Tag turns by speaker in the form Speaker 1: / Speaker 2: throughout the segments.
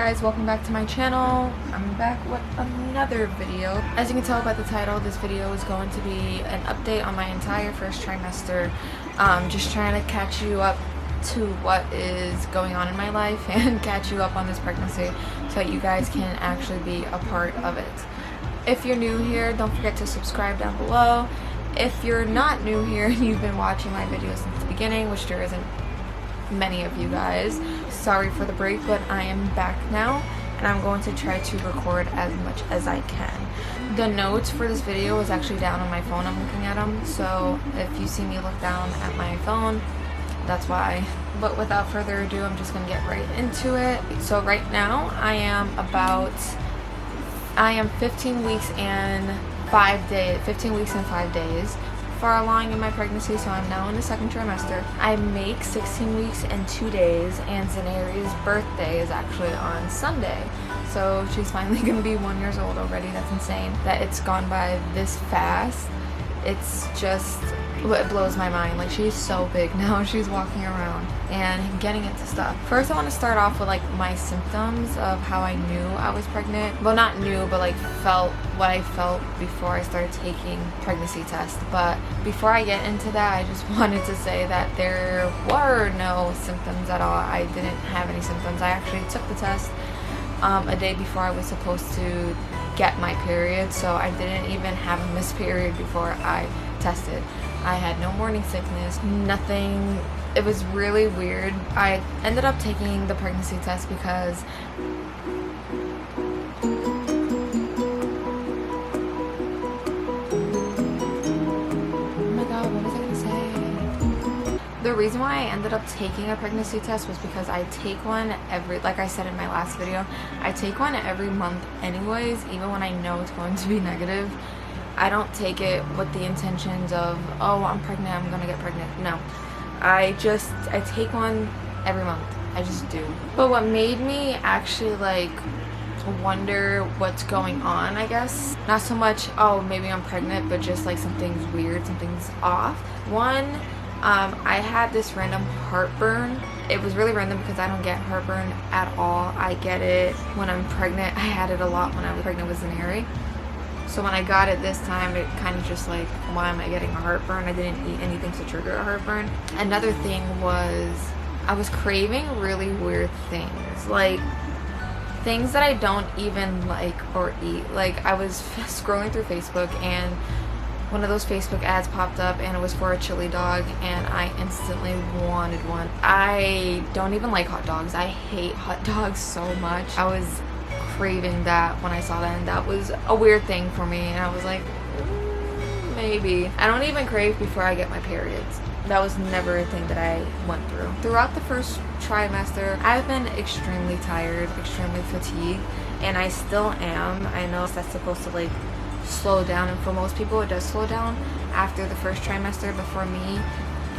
Speaker 1: guys, welcome back to my channel. I'm back with another video. As you can tell by the title, this video is going to be an update on my entire first trimester. Just trying to catch you up to what is going on in my life and catch you up on this pregnancy so that you guys can actually be a part of it. If you're new here, don't forget to subscribe down below. If you're not new here and you've been watching my videos since the beginning, which there isn't many of you guys, sorry for the break, but I am back now and I'm going to try to record as much as I can. The notes for this video is actually down on my phone. I'm looking at them, so if you see me look down at my phone, that's why. But without further ado, I'm just gonna get right into it. So right now I am 15 weeks and 5 days far along in my pregnancy, so I'm now in the second trimester. I make 16 weeks and 2 days, and Zaneri's birthday is actually on Sunday. So she's finally gonna be 1 year old already. That's insane that it's gone by this fast. It's just, it blows my mind. Like, she's so big now. She's walking around and getting into stuff. First, I want to start off with like my symptoms of how I knew I was pregnant. Well, not knew, but like felt what I felt before I started taking pregnancy tests. But before I get into that, I just wanted to say that there were no symptoms at all. I didn't have any symptoms. I actually took the test a day before I was supposed to get my period, so I didn't even have a missed period before I tested. I had no morning sickness, nothing. It was really weird. I ended up taking the pregnancy test because the reason why I ended up taking a pregnancy test was because I take one every, like I said in my last video, I take one every month anyways, even when I know it's going to be negative. I don't take it with the intentions of, oh, I'm pregnant, I'm gonna get pregnant. No, I take one every month. I just do. But what made me actually like wonder what's going on, I guess, not so much, oh, maybe I'm pregnant, but just like something's weird, something's off. One, I had this random heartburn. It was really random because I don't get heartburn at all. I get it when I'm pregnant. I had it a lot when I was pregnant with Zaneri. So when I got it this time, it kind of just like, why am I getting a heartburn? I didn't eat anything to trigger a heartburn. Another thing was I was craving really weird things, like things that I don't even like or eat. Like, I was scrolling through Facebook and one of those Facebook ads popped up and it was for a chili dog and I instantly wanted one. I don't even like hot dogs. I hate hot dogs so much. I was craving that when I saw that, and that was a weird thing for me, and I was like, maybe. I don't even crave before I get my periods. That was never a thing that I went through. Throughout the first trimester, I've been extremely tired, extremely fatigued, and I still am. I know that's supposed to like slow down, and for most people it does slow down after the first trimester, but for me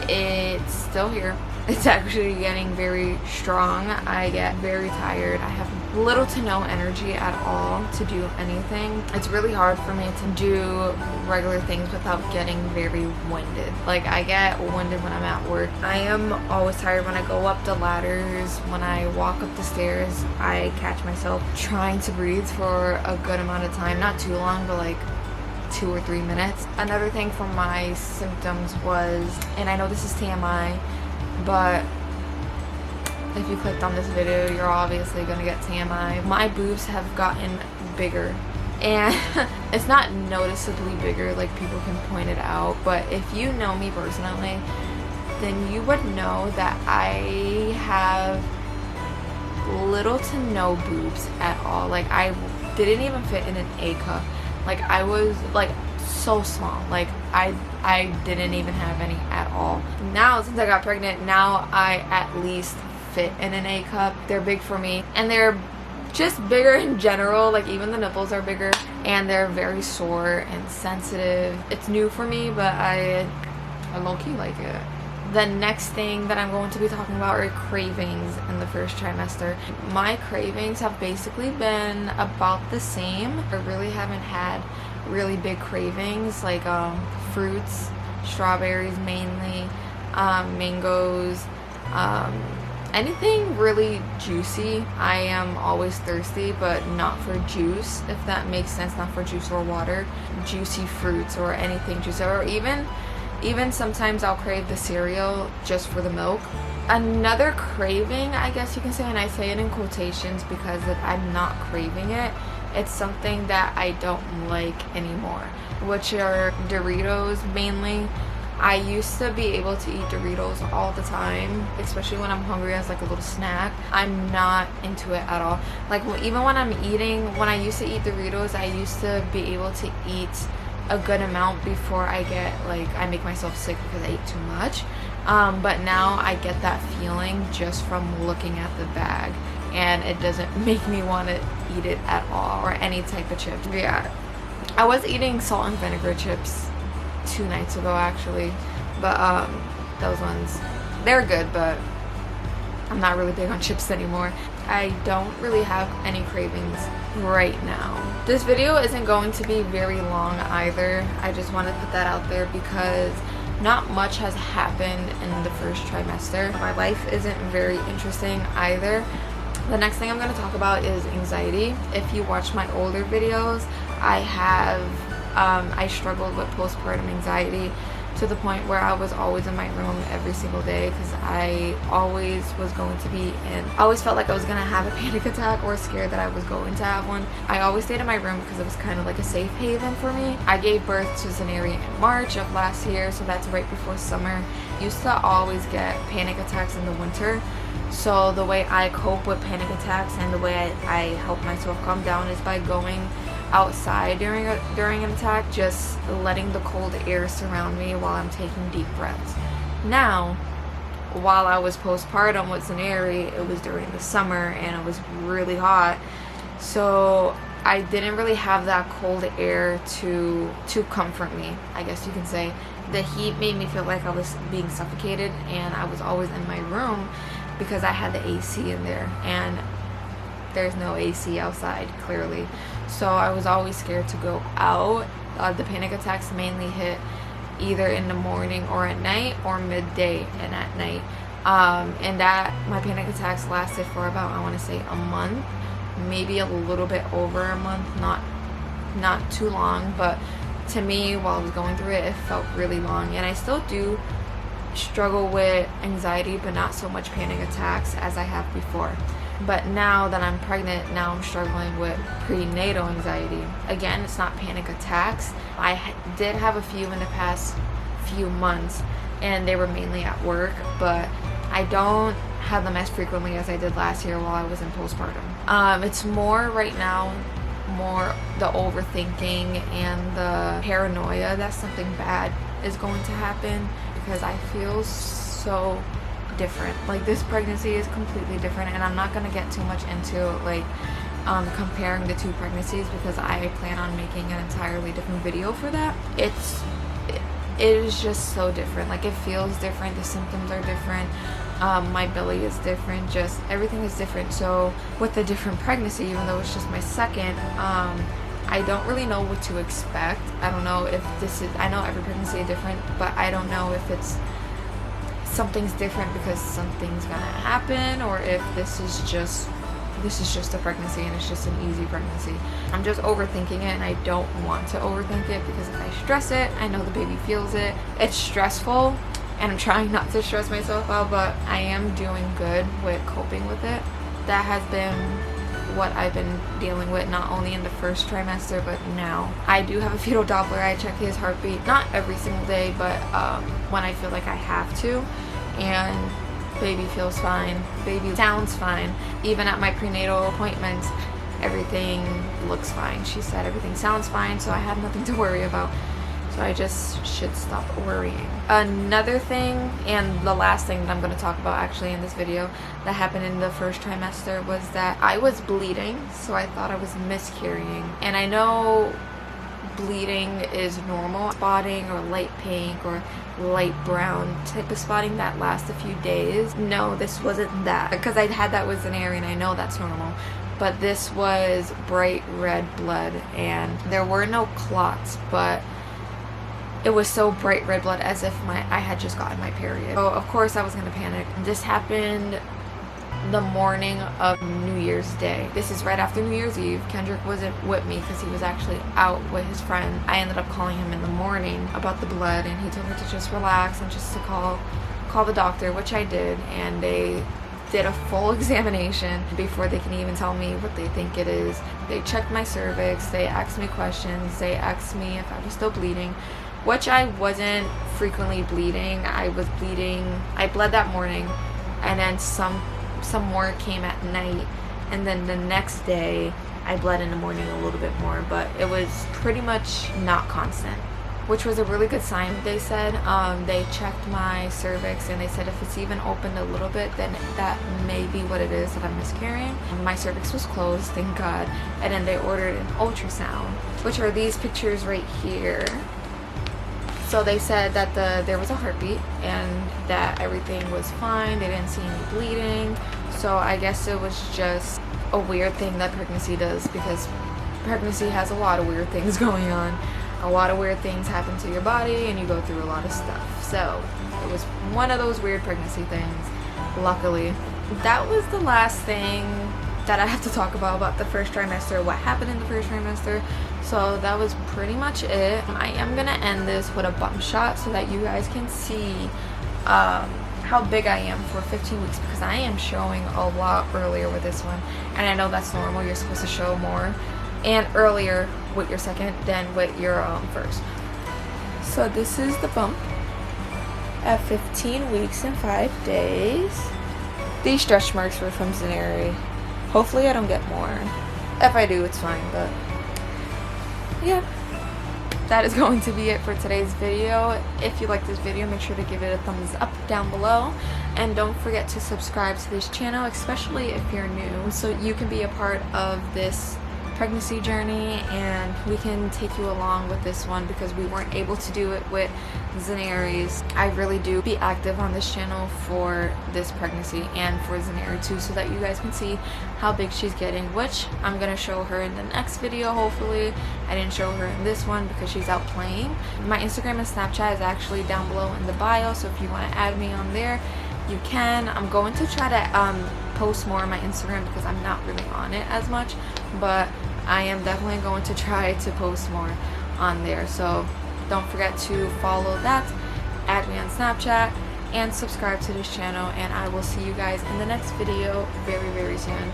Speaker 1: it's still here. It's actually getting very strong. I get very tired. I have little to no energy at all to do anything. It's really hard for me to do regular things without getting very winded. Like, I get winded when I'm at work. I am always tired when I go up the ladders. When I walk up the stairs, I catch myself trying to breathe for a good amount of time. Not too long, but like 2 or 3 minutes. Another thing for my symptoms was, and I know this is TMI, but if you clicked on this video, you're obviously gonna get TMI. My boobs have gotten bigger, and it's not noticeably bigger, like people can point it out, but if you know me personally, then you would know that I have little to no boobs at all. Like, I didn't even fit in an A cup. Like, I was like so small. Like, I didn't even have any at all. Now, since I got pregnant, now I at least fit in an A cup. They're big for me, and they're just bigger in general. Like, even the nipples are bigger, and they're very sore and sensitive. It's new for me, but I low-key like it. The next thing that I'm going to be talking about are cravings in the first trimester. My cravings have basically been about the same. I really haven't had really big cravings, like fruits, strawberries mainly, mangoes, anything really juicy. I am always thirsty, but not for juice, if that makes sense. Not for juice or water. Juicy fruits or anything juicy, or even sometimes I'll crave the cereal just for the milk. Another craving, I guess you can say, and I say it in quotations because if I'm not craving it, it's something that I don't like anymore, which are Doritos mainly. I used to be able to eat Doritos all the time, especially when I'm hungry as like a little snack. I'm not into it at all. Like even when I used to eat Doritos, I used to be able to eat a good amount before I make myself sick because I ate too much. But now I get that feeling just from looking at the bag, and it doesn't make me want to eat it at all, or any type of chips. Yeah, I was eating salt and vinegar chips 2 nights ago actually, but those ones, they're good, but I'm not really big on chips anymore. I don't really have any cravings right now. This video isn't going to be very long either. I just want to put that out there because not much has happened in the first trimester. My life isn't very interesting either. The next thing I'm going to talk about is anxiety. If you watch my older videos, I struggled with postpartum anxiety to the point where I was always in my room every single day because I always was going to be I always felt like I was going to have a panic attack or scared that I was going to have one. I always stayed in my room because it was kind of like a safe haven for me. I gave birth to Zaneri in March of last year, so that's right before summer. Used to always get panic attacks in the winter. So the way I cope with panic attacks and the way I help myself calm down is by going outside during an attack, just letting the cold air surround me while I'm taking deep breaths. Now, while I was postpartum with Zaneri, it was during the summer and it was really hot, so I didn't really have that cold air to comfort me, I guess you can say. The heat made me feel like I was being suffocated, and I was always in my room because I had the AC in there, and there's no AC outside, clearly. So I was always scared to go out. The panic attacks mainly hit either in the morning or at night, or midday and at night. And that my panic attacks lasted for about, I want to say, a month, maybe a little bit over a month, not too long, but to me, while I was going through it, it felt really long. And I still do struggle with anxiety, but not so much panic attacks as I have before. But now that I'm pregnant, now I'm struggling with prenatal anxiety. Again, it's not panic attacks. I did have a few in the past few months, and they were mainly at work, but I don't have them as frequently as I did last year while I was in postpartum. It's more right now, more the overthinking and the paranoia that something bad is going to happen, because I feel so different. Like, this pregnancy is completely different, and I'm not gonna get too much into comparing the two pregnancies because I plan on making an entirely different video for that. It is just so different. Like, it feels different, the symptoms are different, my belly is different, just everything is different. So with the different pregnancy, even though it's just my second, I don't really know what to expect. I don't know if I know every pregnancy is different, but I don't know if something's different because something's gonna happen, or if this is just a pregnancy and it's just an easy pregnancy. I'm just overthinking it, and I don't want to overthink it because if I stress it, I know the baby feels it. It's stressful, and I'm trying not to stress myself out, but I am doing good with coping with it. That has been what I've been dealing with, not only in the first trimester, but now. I do have a fetal Doppler. I check his heartbeat, not every single day, but when I feel like I have to, and baby feels fine, baby sounds fine. Even at my prenatal appointments, everything looks fine. She said everything sounds fine, so I have nothing to worry about. So I just should stop worrying. Another thing, and the last thing that I'm going to talk about actually in this video that happened in the first trimester, was that I was bleeding, so I thought I was miscarrying. And I know bleeding is normal. Spotting or light pink or light brown type of spotting that lasts a few days. No, this wasn't that, because I had that with Zaneri and I know that's normal. But this was bright red blood, and there were no clots, but it was so bright red blood as if I had just gotten my period. So of course I was gonna panic. This happened the morning of New Year's Day. This is right after New Year's Eve. Kendrick wasn't with me because he was actually out with his friend. I ended up calling him in the morning about the blood, and he told me to just relax and just to call the doctor, which I did, and they did a full examination before they can even tell me what they think it is. They checked my cervix, they asked me questions, they asked me if I was still bleeding, which I wasn't frequently bleeding. I was bleeding, I bled that morning, and then some more came at night, and then the next day I bled in the morning a little bit more, but it was pretty much not constant, which was a really good sign. They said they checked my cervix, and they said if it's even opened a little bit, then that may be what it is that I'm miscarrying. My cervix was closed, thank God, and then they ordered an ultrasound, which are these pictures right here. So they said that there was a heartbeat and that everything was fine. They didn't see any bleeding. So I guess it was just a weird thing that pregnancy does, because pregnancy has a lot of weird things going on. A lot of weird things happen to your body and you go through a lot of stuff. So it was one of those weird pregnancy things, luckily. That was the last thing that I have to talk about the first trimester, what happened in the first trimester. So that was pretty much it. I am gonna end this with a bump shot so that you guys can see how big I am for 15 weeks, because I am showing a lot earlier with this one, and I know that's normal. You're supposed to show more and earlier with your second than with your first. So this is the bump at 15 weeks and 5 days. These stretch marks were from Zaneri. Hopefully I don't get more. If I do, it's fine, but yeah, that is going to be it for today's video. If you like this video, make sure to give it a thumbs up down below, and don't forget to subscribe to this channel, especially if you're new, so you can be a part of this pregnancy journey and we can take you along with this one, because we weren't able to do it with Zaneri's. I really do be active on this channel for this pregnancy and for Zaneri too, so that you guys can see how big she's getting, which I'm gonna show her in the next video, hopefully. I didn't show her in this one because she's out playing. My Instagram and Snapchat is actually down below in the bio, so if you want to add me on there, you can. I'm going to try to post more on my Instagram because I'm not really on it as much, but I am definitely going to try to post more on there. So don't forget to follow that, add me on Snapchat, and subscribe to this channel, and I will see you guys in the next video very, very soon.